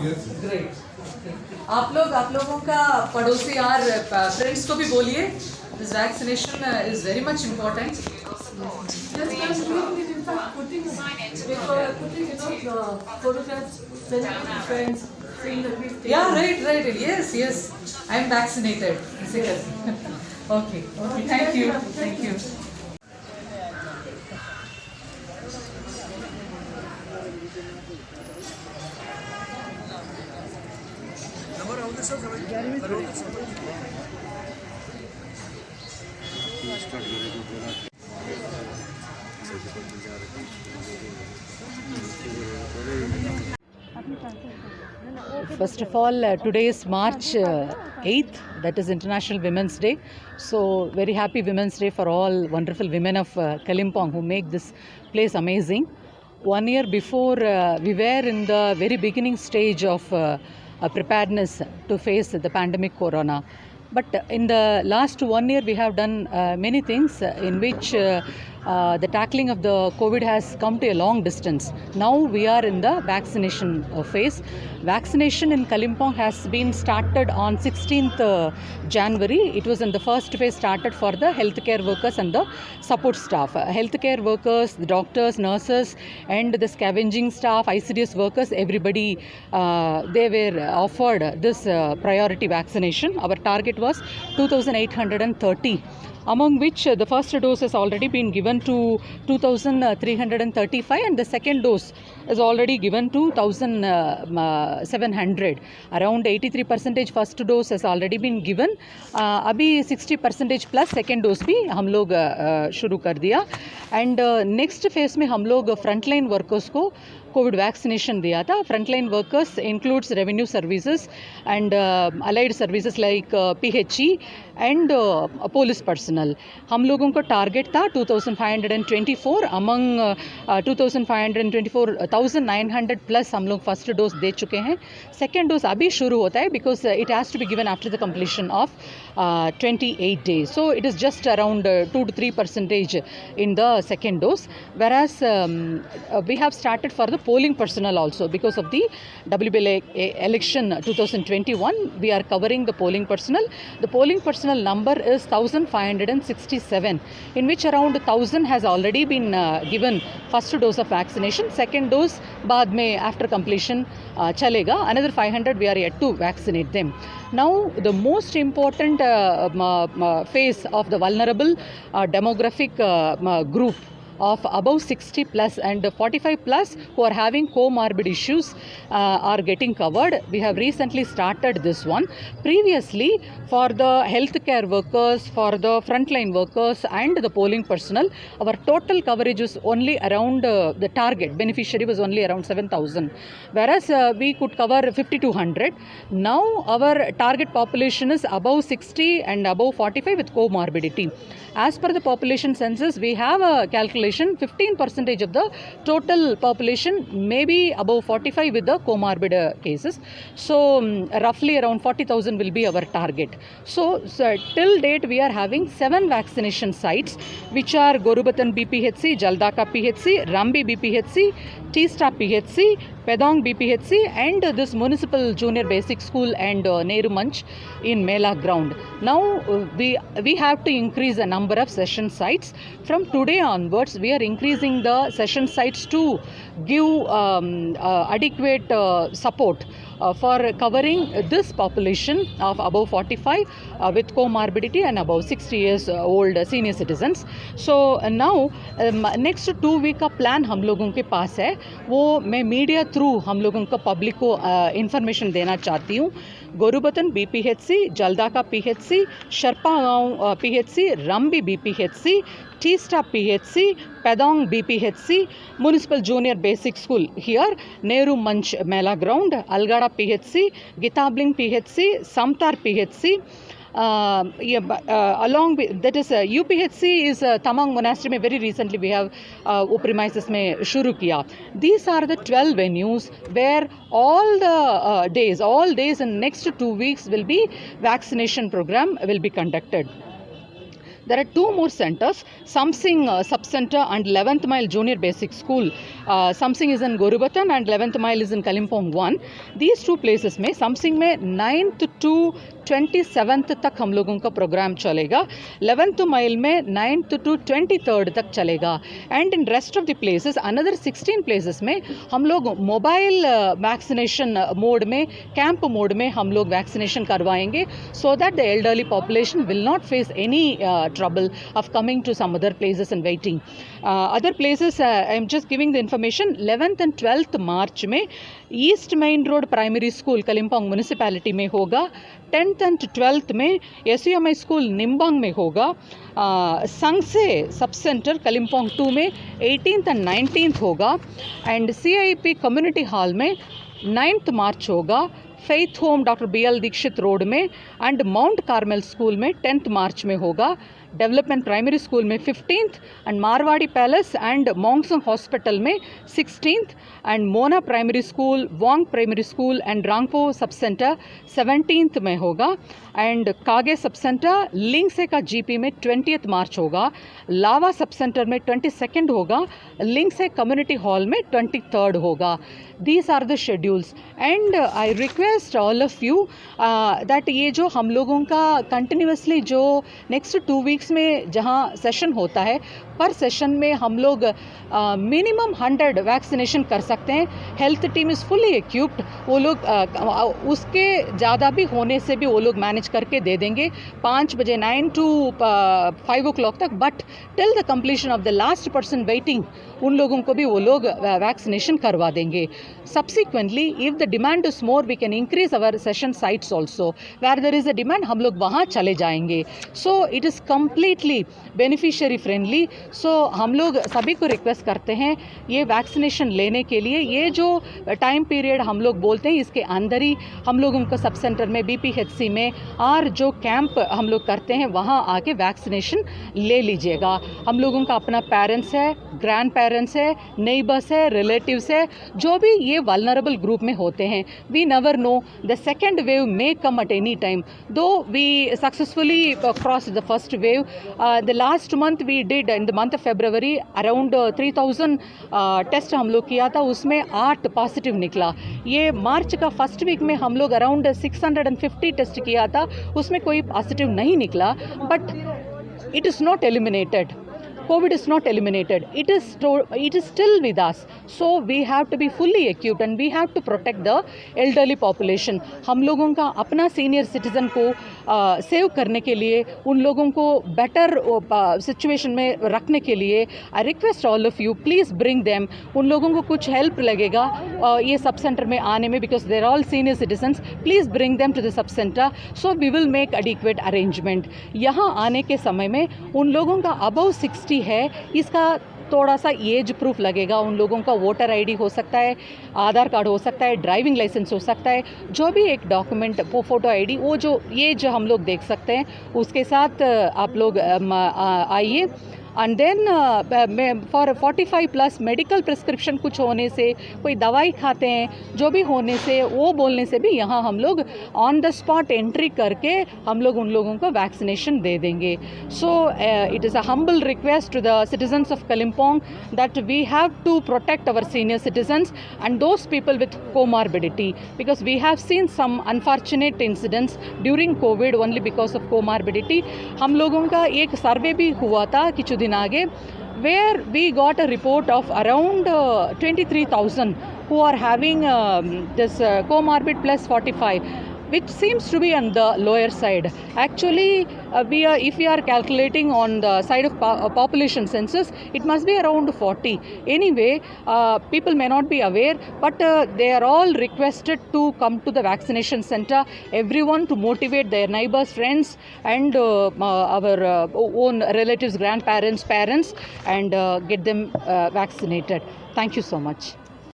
Great. आप लोगों का पड़ोसी यार फ्रेंड्स को भी बोलिए, this vaccination is very much important. Yes, ma'am, we in fact putting the photographs, sending it to friends, saying that we've taken. Yeah, right. Yes. I am vaccinated. Okay. Thank you. First of all, today is March 8th, that is International Women's Day. So, very happy Women's Day for all wonderful women of Kalimpong who make this place amazing. 1 year before, we were in the very beginning stage of preparedness to face the pandemic corona. But in the last 1 year, we have done many things in which the tackling of the COVID has come to a long distance. Now we are in the vaccination phase. Vaccination in Kalimpong has been started on 16th January. It was in the first phase started for the healthcare workers and the support staff. Healthcare workers, the doctors, nurses and the scavenging staff, ICDS workers, everybody, they were offered this priority vaccination. Our target was 2,830. Among which the first dose has already been given to 2,335 and the second dose is already given to 1,700. Around 83% first dose has already been given. अभी 60% plus second dose भी हम लोग शुरू कर दिया. And next phase में हम लोग frontline workers को कोविड वैक्सीनेशन दिया था. Frontline workers includes revenue services and allied services like PHE and police personal. हम लोगों का टारगेट था 2,524. अमंग 2,524 1,900 प्लस हम लोग फर्स्ट डोज दे चुके हैं. सेकेंड डोज अभी शुरू होता है because it has to be given after the completion of 28 days. So it is just around 2 to 3% in the second dose. Whereas we have started for the polling personnel also because of the WBL election 2021. We are covering the polling personnel. The polling personnel number is 1,567, in which around 1,000 has already been given first dose of vaccination. Second dose बाद में after completion चलेगा. Another 500 we are yet to vaccinate them. Now the most important phase of the vulnerable demographic group of above 60 plus and 45 plus who are having comorbid issues are getting covered. We have recently started this one. Previously, for the healthcare workers, for the frontline workers and the polling personnel, our total coverage was only around the target beneficiary was only around 7,000, whereas we could cover 5,200. Now our target population is above 60 and above 45 with comorbidity. As per the population census, we have a calculation 15% of the total population may be above 45 with the comorbid cases. So roughly around 40,000 will be our target. So till date we are having 7 vaccination sites which are Gorubatan BPHC, Jaldaka PHC, Rambi BPHC, T-Star PHC, Pedong BPHC and this Municipal Junior Basic School and Nehru Manch in Mela ground. Now we have to increase the number of session sites. From today onwards we are increasing the session sites to give adequate support for covering this population of above 45 with comorbidity and above 60 years old senior citizens. So now next 2 week का plan हम लोगों के पास है. वो मैं media through हम लोगों को पब्लिक को इंफॉर्मेशन देना चाहती हूँ. गोरुबतन BPHC, जलदाका PHC, शर्पागांव PHC, रंबी BPHC, T-Star PHC, Pedong BPHC, Municipal Junior Basic School here, Nehru Manch Mela Ground, Algada PHC, Gitabling PHC, Samtar PHC. Along with that is UPHC is Tamang Monastery में very recently we have premises में शुरू किया. These are the 12 venues where all days in next 2 weeks will be vaccination program will be conducted. there are two more centers, Samsing Sub-Center and 11th Mile Junior Basic School. Samsing is in Gorubatan and 11th Mile is in Kalimpong 1. These two places में Samsing में 9th to 27th तक हम लोगों का programme चलेगा, 11th mile में 9th to 23rd तक चलेगा, and in rest of the places another 16 places में हम लोग मोबाइल वैक्सीनेशन मोड में, कैंप मोड में हम लोग वैक्सीनेशन करवाएंगे, so that the elderly population will not face any trouble of coming to some other places and waiting. Other places I am just giving the information. 11th and 12th मार्च में east main road primary school Kalimpong municipality में होगा. 10th and 12th में SUMI school Nembang में होगा. संगसे sub centre Kalimpong 2 में 18th and 19th होगा. And CIP community hall में 9th मार्च होगा. Faith home doctor BL Dikshit road में एंड माउंट कार्मेल स्कूल में 10th मार्च में होगा. डेवलपमेंट प्राइमरी स्कूल में 15th and Marwari palace and Mongsang hospital में 16th and Mona primary school, Wang primary school and Rangpo sub centre 17th में होगा. एंड कागे सब सेंटर लिंगसे का GP में 20th मार्च होगा. लावा सब सेंटर में 22nd होगा. लिंगसे कम्युनिटी हॉल में 23rd होगा. These are the schedules and I request all of you that ये जो हम लोगों का continuously जो next 2 weeks में जहाँ सेशन होता है, पर सेशन में हम लोग मिनिमम 100 वैक्सीनेशन कर सकते हैं. Health team is fully equipped. वो लोग उसके ज़्यादा भी होने से भी वो लोग मैनेज करके दे देंगे 5 बजे 9 to 5 o'clock तक. But till the completion of the last person waiting, उन लोगों को भी वो लोग वैक्सीनेशन करवा देंगे. Subsequently if the demand is more we can increase our session sites also. Where there is a demand हम लोग वहाँ चले जाएंगे. So it is completely beneficiary friendly. So हम लोग सभी को रिक्वेस्ट करते हैं ये वैक्सीनेशन लेने के लिए. ये जो टाइम पीरियड हम लोग बोलते हैं इसके अंदर ही हम लोगों को सब सेंटर में BPHC में और जो कैंप हम लोग करते हैं वहाँ आके वैक्सीनेशन ले लीजिएगा. हम लोगों का अपना पेरेंट्स है, ग्रैंड पेरेंट्स है, नेबर्स है, रिलेटिव्स है, जो भी ये वल्नरेबल ग्रुप में होते हैं. We never know the second wave may come at any time. Though we successfully cross the first wave. The last month we did in the month of February around 3000 test हम लोग किया था, उसमें 8 positive निकला. ये मार्च का first week में हम लोग अराउंड 650 टेस्ट किया था, उसमें कोई पॉजिटिव नहीं निकला. But it is not eliminated. COVID is not eliminated. It is still with us. So we have to be fully equipped and we have to protect the elderly population. हम लोगों का अपना सीनियर सिटीज़न को save करने के लिए, उन लोगों को बेटर सिचुएशन में रखने के लिए I request all of you please bring them. उन लोगों को कुछ हेल्प लगेगा ये सब सेंटर में आने में, because there all senior citizens. Please bring them to the sub centre so we will make adequate arrangement. यहाँ आने के समय में उन लोगों का अबव 60 है, इसका थोड़ा सा एज प्रूफ लगेगा. उन लोगों का वोटर ID हो सकता है, आधार कार्ड हो सकता है, ड्राइविंग लाइसेंस हो सकता है, जो भी एक डॉक्यूमेंट, फोटो ID, वो जो ये जो हम लोग देख सकते हैं उसके साथ आप लोग आइए. And then for 45+ medical prescription कुछ होने से, कोई दवाई खाते हैं, जो भी होने से, वो बोलने से भी यहाँ हम लोग ऑन द स्पॉट एंट्री करके हम लोग उन लोगों को वैक्सीनेशन दे देंगे. So it is a humble request to the citizens of Kalimpong that we have to protect our senior citizens and those people with comorbidity, because we have seen some unfortunate incidents during COVID only because of comorbidity. हम लोगों का एक सर्वे भी हुआ था कुछ दिन आगे, where we got a report of around 23,000 who are having this comorbid plus 45, which seems to be on the lower side. Actually, if we are calculating on the side of population census, it must be around 40. Anyway, people may not be aware, but they are all requested to come to the vaccination center. Everyone to motivate their neighbors, friends, and our own relatives, grandparents, parents, and get them vaccinated. Thank you so much.